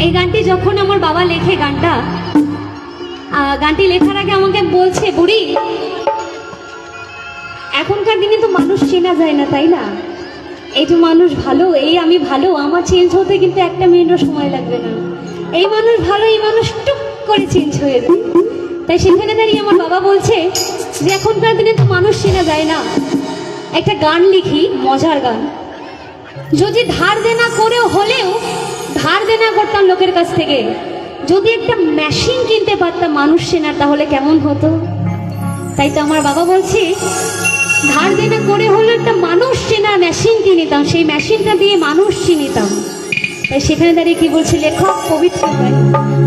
এই গানটি যখন আমার বাবা লেখে গানটি লেখার আগে আমাকে বলছে, বুড়ি এখনকার দিনে তো মানুষ চেনা যায় না, তাই না? এই যে মানুষ ভালো, এই আমি ভালো, আমার চেঞ্জ হতে কিন্তু একটা মিনিটও সময় লাগবে না। এই মানুষ ভালো, এই মানুষ টুক করে চেঞ্জ হয়ে যায়। তাই সেখানে দাঁড়িয়ে আমার বাবা বলছে যে এখনকার দিনে তো মানুষ চেনা যায় না, একটা গান লিখি, মজার গান। যদি ধার দেনা করেও হলেও ধার দেনা করতাম লোকের কাছ থেকে, যদি একটা মেশিন কিনতে পারতাম মানুষ চেনার, তাহলে কেমন হতো? তাই তো আমার বাবা বলছে ধার দেনা করে হলে একটা মানুষ চেনার মেশিন কিনিতাম, সেই মেশিনটা দিয়ে মানুষ চিনিতাম। তাই সেখানে দাঁড়িয়ে কি বলছে লেখক, পবিত্র ভাই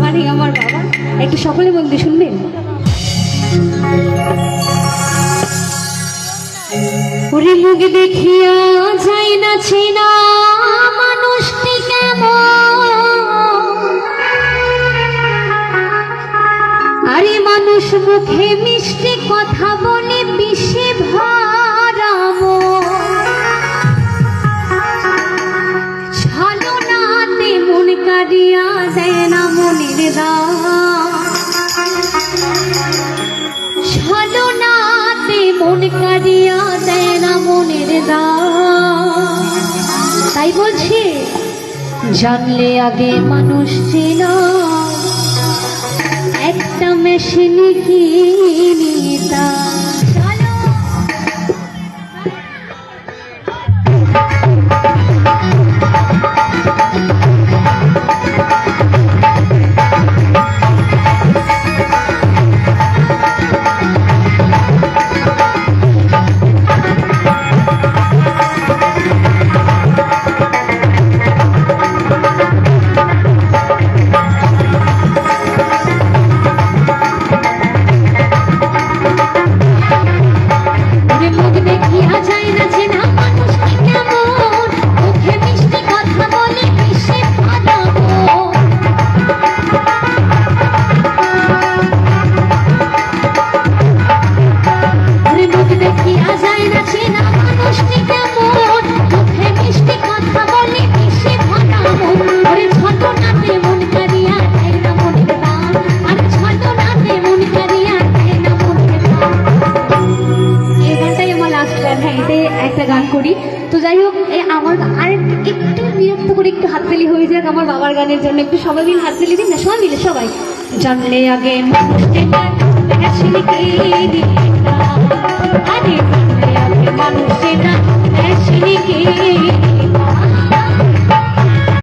মানে আমার বাবা। একটু সকলে মন দিয়ে শুনবেন। ওরে মুখ দেখিয়া যায় না চেনা মানুষটি কেমন, আরে মানুষ মুখে মিষ্টি কথা বলে বিষে ভরামো, ছলনাতে মন কাঁদিয়া দেয় না মনের দাম, ছলনাতে মন কাঁদিয়া দেয় না মনের দাম। তাই বলছে জানলে আগে মানুষ চেনা, একটা মেশিন কিনিতা। একটা গান করি তো, যাই হোক আমার আর একটু বিরক্ত করে একটু হাততালি হয়ে যাক আমার বাবার গানের জন্য। একটু সবাই মিলে হাততালি দিন না, সবাই মিলে সবাই। জানলে আগে মানুষ চেনা, মেশিন কিনিতা, আরে জানলে আগে মানুষ চেনা, মেশিন কিনিতা।